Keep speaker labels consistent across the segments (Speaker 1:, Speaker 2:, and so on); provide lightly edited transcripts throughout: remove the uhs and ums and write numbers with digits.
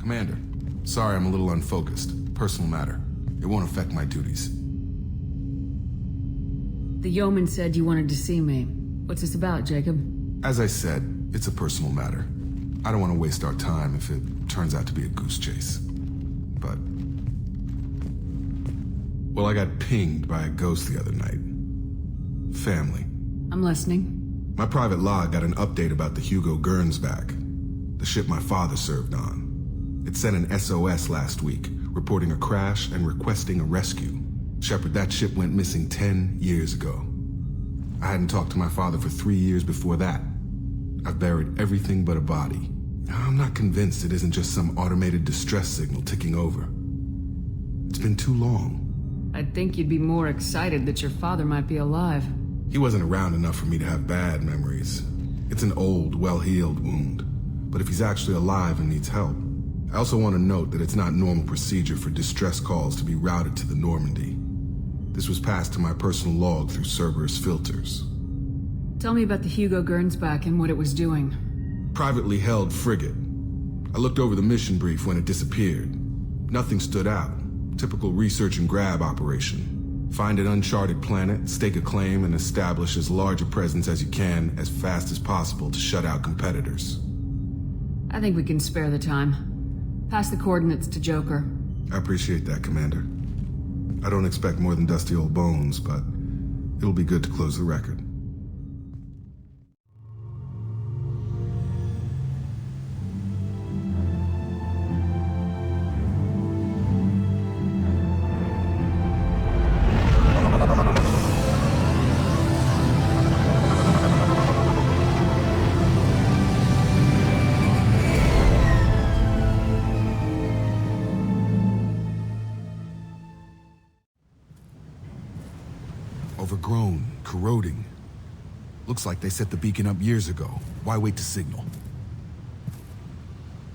Speaker 1: Commander, sorry I'm a little unfocused. Personal matter. It won't affect my duties.
Speaker 2: The yeoman said you wanted to see me. What's this about, Jacob?
Speaker 1: As I said, it's a personal matter. I don't want to waste our time if it turns out to be a goose chase. But... well, I got pinged by a ghost the other night. Family.
Speaker 2: I'm listening.
Speaker 1: My private log got an update about the Hugo Gernsback, the ship my father served on. It sent an SOS last week, reporting a crash and requesting a rescue. Shepard, that ship went missing 10 years ago. I hadn't talked to my father for 3 years before that. I've buried everything but a body. I'm not convinced it isn't just some automated distress signal ticking over. It's been too long.
Speaker 2: I'd think you'd be more excited that your father might be alive.
Speaker 1: He wasn't around enough for me to have bad memories. It's an old, well-healed wound. But if he's actually alive and needs help, I also want to note that it's not normal procedure for distress calls to be routed to the Normandy. This was passed to my personal log through Cerberus filters.
Speaker 2: Tell me about the Hugo Gernsback and what it was doing.
Speaker 1: Privately held frigate. I looked over the mission brief when it disappeared. Nothing stood out. Typical research and grab operation. Find an uncharted planet, stake a claim, and establish as large a presence as you can as fast as possible to shut out competitors.
Speaker 2: I think we can spare the time. Pass the coordinates to Joker.
Speaker 1: I appreciate that, Commander. I don't expect more than dusty old bones, but it'll be good to close the record. Overgrown, corroding. Looks like they set the beacon up years ago. Why wait to signal?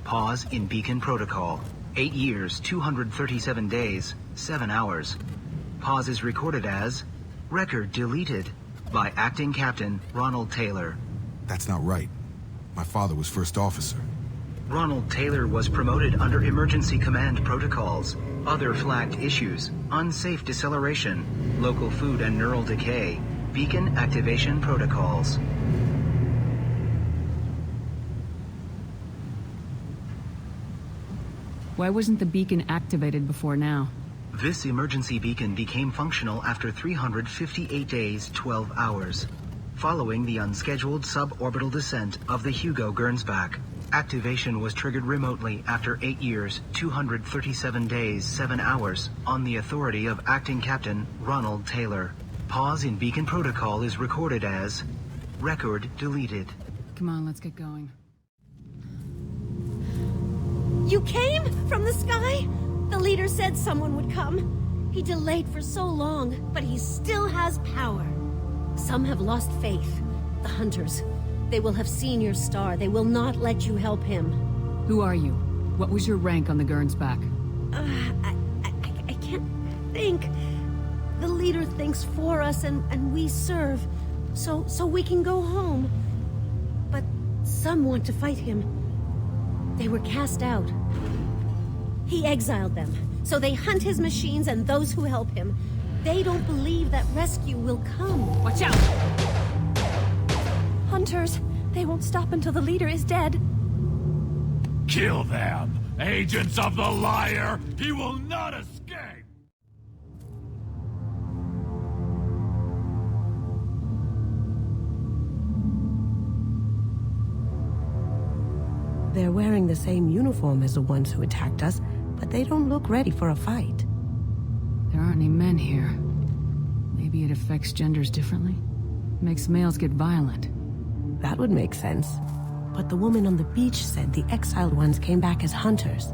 Speaker 3: Pause in beacon protocol. 8 years, 237 days, 7 hours. Pause is recorded as record deleted by Acting Captain Ronald Taylor.
Speaker 1: That's not right. My father was first officer.
Speaker 3: Ronald Taylor was promoted under emergency command protocols. Other flagged issues: unsafe deceleration, local food and neural decay, beacon activation protocols.
Speaker 2: Why wasn't the beacon activated before now?
Speaker 3: This emergency beacon became functional after 358 days, 12 hours, following the unscheduled suborbital descent of the Hugo Gernsback. Activation was triggered remotely after 8 years, 237 days, 7 hours, on the authority of Acting Captain Ronald Taylor. Pause in beacon protocol is recorded as record deleted.
Speaker 2: Come on, let's get going.
Speaker 4: You came from the sky? The leader said someone would come. He delayed for so long, but he still has power. Some have lost faith. The Hunters. They will have seen your star. They will not let you help him.
Speaker 2: Who are you? What was your rank on the Gernsback?
Speaker 4: I can't think. The leader thinks for us and we serve. So we can go home. But some want to fight him. They were cast out. He exiled them. So they hunt his machines and those who help him. They don't believe that rescue will come.
Speaker 2: Watch out!
Speaker 4: Hunters, they won't stop until the leader is dead.
Speaker 5: Kill them! Agents of the liar! He will not escape!
Speaker 6: They're wearing the same uniform as the ones who attacked us, but they don't look ready for a fight.
Speaker 2: There aren't any men here. Maybe it affects genders differently? Makes males get violent.
Speaker 6: That would make sense. But the woman on the beach said the exiled ones came back as hunters.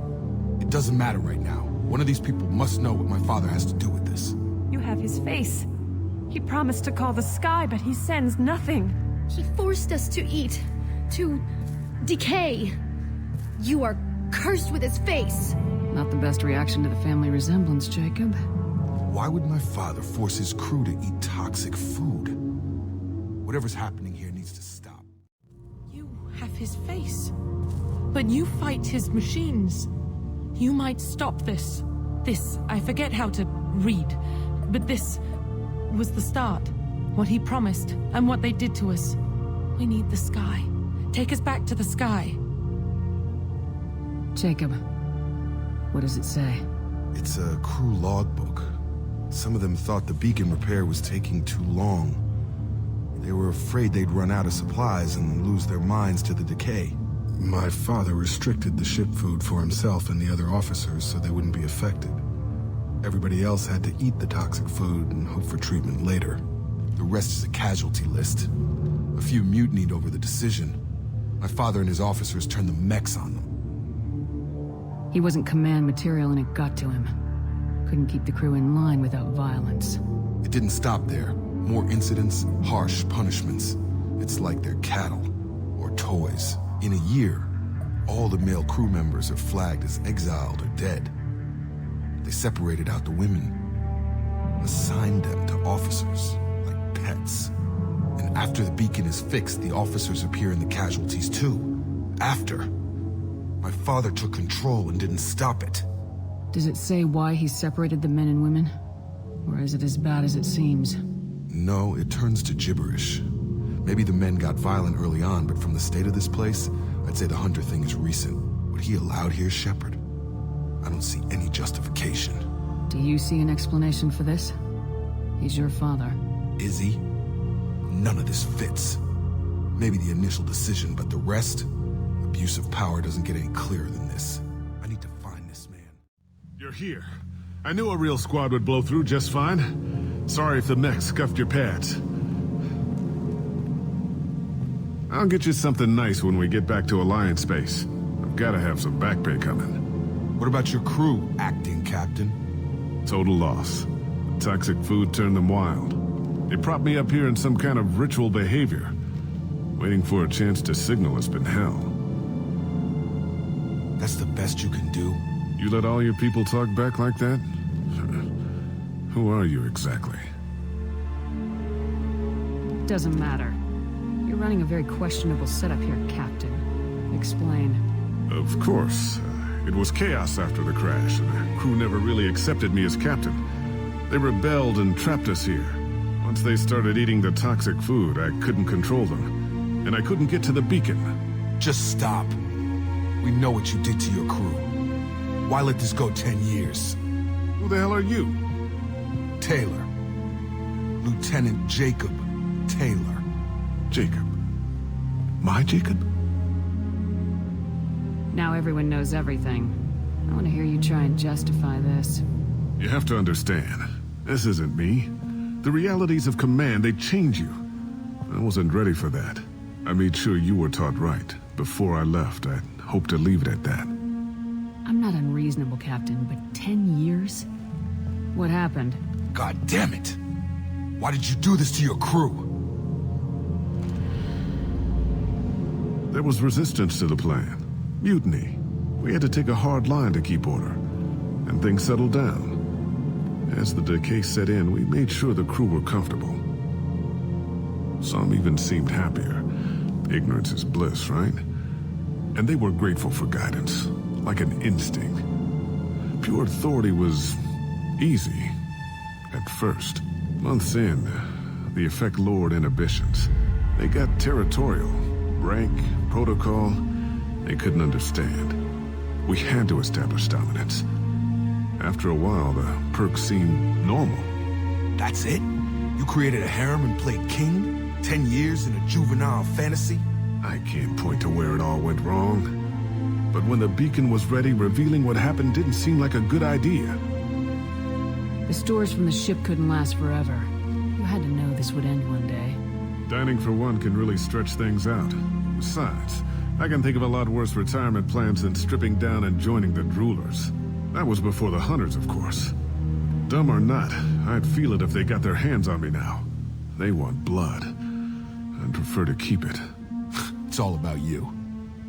Speaker 1: It doesn't matter right now. One of these people must know what my father has to do with this.
Speaker 7: You have his face. He promised to call the sky, but he sends nothing.
Speaker 4: He forced us to eat, to decay. You are cursed with his face.
Speaker 2: Not the best reaction to the family resemblance, Jacob.
Speaker 1: Why would my father force his crew to eat toxic food? Whatever's happening here needs to stop.
Speaker 7: You have his face. But you fight his machines. You might stop this. This, I forget how to read, but this was the start. What he promised, and what they did to us. We need the sky. Take us back to the sky.
Speaker 2: Jacob, what does it say?
Speaker 1: It's a crew logbook. Some of them thought the beacon repair was taking too long. They were afraid they'd run out of supplies and lose their minds to the decay. My father restricted the ship food for himself and the other officers so they wouldn't be affected. Everybody else had to eat the toxic food and hope for treatment later. The rest is a casualty list. A few mutinied over the decision. My father and his officers turned the mechs on them.
Speaker 2: He wasn't command material and it got to him. Couldn't keep the crew in line without violence.
Speaker 1: It didn't stop there. More incidents, harsh punishments. It's like they're cattle or toys. In a year, all the male crew members are flagged as exiled or dead. They separated out the women, assigned them to officers, like pets. And after the beacon is fixed, the officers appear in the casualties too. After. My father took control and didn't stop it.
Speaker 2: Does it say why he separated the men and women? Or is it as bad as it seems?
Speaker 1: No, it turns to gibberish. Maybe the men got violent early on, but from the state of this place, I'd say the Hunter thing is recent. What he allowed here, Shepard? I don't see any justification.
Speaker 2: Do you see an explanation for this? He's your father.
Speaker 1: Is he? None of this fits. Maybe the initial decision, but the rest? Abuse of power doesn't get any clearer than this. I need to find this man.
Speaker 8: You're here. I knew a real squad would blow through just fine. Sorry if the mech scuffed your pads. I'll get you something nice when we get back to Alliance space. I've gotta have some back pay coming.
Speaker 1: What about your crew, acting captain?
Speaker 8: Total loss. Toxic food turned them wild. They propped me up here in some kind of ritual behavior. Waiting for a chance to signal has been hell.
Speaker 1: That's the best you can do?
Speaker 8: You let all your people talk back like that? Who are you exactly?
Speaker 2: Doesn't matter. You're running a very questionable setup here, Captain. Explain.
Speaker 8: Of course. It was chaos after the crash, and the crew never really accepted me as captain. They rebelled and trapped us here. Once they started eating the toxic food, I couldn't control them. And I couldn't get to the beacon.
Speaker 1: Just stop. We know what you did to your crew. Why let this go 10 years?
Speaker 8: Who the hell are you?
Speaker 1: Taylor. Lieutenant Jacob Taylor.
Speaker 8: Jacob. My Jacob?
Speaker 2: Now everyone knows everything. I want to hear you try and justify this.
Speaker 8: You have to understand, this isn't me. The realities of command, they change you. I wasn't ready for that. I made sure you were taught right. Before I left, I hoped to leave it at that.
Speaker 2: I'm not unreasonable, Captain, but 10 years? What happened?
Speaker 1: God damn it! Why did you do this to your crew?
Speaker 8: There was resistance to the plan. Mutiny. We had to take a hard line to keep order. And things settled down. As the decay set in, we made sure the crew were comfortable. Some even seemed happier. Ignorance is bliss, right? And they were grateful for guidance, like an instinct. Pure authority was easy, at first. Months in, the effect lowered inhibitions. They got territorial. Rank, protocol, they couldn't understand. We had to establish dominance. After a while, the perks seemed normal.
Speaker 1: That's it? You created a harem and played king? 10 years in a juvenile fantasy?
Speaker 8: I can't point to where it all went wrong. But when the beacon was ready, revealing what happened didn't seem like a good idea.
Speaker 2: The stores from the ship couldn't last forever. You had to know this would end one day.
Speaker 8: Dining for one can really stretch things out. Besides, I can think of a lot worse retirement plans than stripping down and joining the Droolers. That was before the Hunters, of course. Dumb or not, I'd feel it if they got their hands on me now. They want blood. I'd prefer to keep it.
Speaker 1: It's all about you.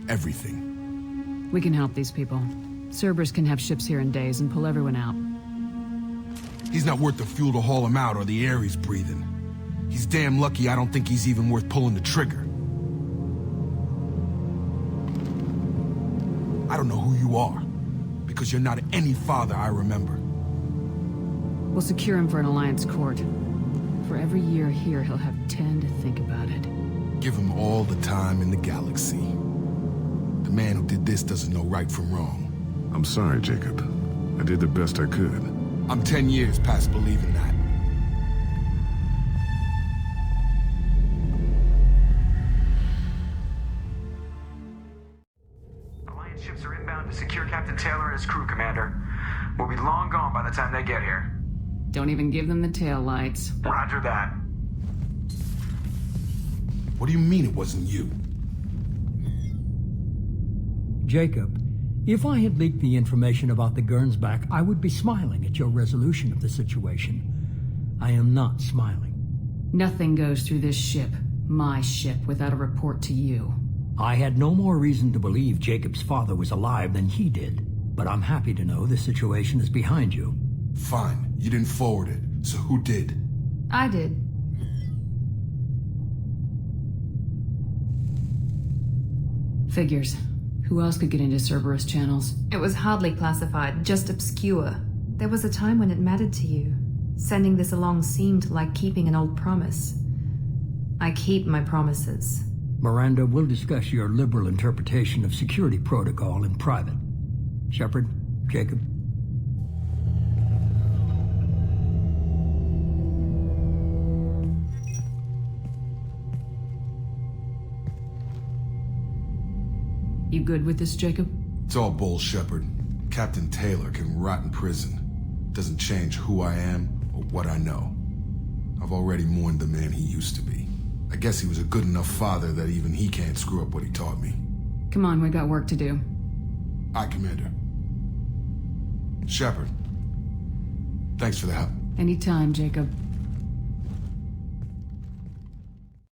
Speaker 1: Everything.
Speaker 2: We can help these people. Cerberus can have ships here in days and pull everyone out.
Speaker 1: He's not worth the fuel to haul him out or the air he's breathing. He's damn lucky I don't think he's even worth pulling the trigger. I don't know who you are, because you're not any father I remember.
Speaker 2: We'll secure him for an Alliance court. For every year here, he'll have 10 to think about it.
Speaker 1: Give him all the time in the galaxy. The man who did this doesn't know right from wrong.
Speaker 8: I'm sorry, Jacob. I did the best I could.
Speaker 1: I'm 10 years past believing that.
Speaker 9: Alliance ships are inbound to secure Captain Taylor and his crew, Commander. We'll be long gone by the time they get here.
Speaker 2: Don't even give them the tail lights.
Speaker 9: Roger that.
Speaker 1: What do you mean it wasn't you?
Speaker 10: Jacob, if I had leaked the information about the Gernsback, I would be smiling at your resolution of the situation. I am not smiling.
Speaker 2: Nothing goes through this ship, my ship, without a report to you.
Speaker 10: I had no more reason to believe Jacob's father was alive than he did, but I'm happy to know the situation is behind you.
Speaker 1: Fine, you didn't forward it, so who did?
Speaker 2: I did. Figures. Who else could get into Cerberus channels?
Speaker 11: It was hardly classified, just obscure. There was a time when it mattered to you. Sending this along seemed like keeping an old promise. I keep my promises.
Speaker 10: Miranda, we'll discuss your liberal interpretation of security protocol in private. Shepard, Jacob.
Speaker 2: You good with this, Jacob?
Speaker 1: It's all bull, Shepard. Captain Taylor can rot in prison. Doesn't change who I am or what I know. I've already mourned the man he used to be. I guess he was a good enough father that even he can't screw up what he taught me.
Speaker 2: Come on, we got work to do.
Speaker 1: Aye, Commander. Shepard. Thanks for the help.
Speaker 2: Anytime, Jacob.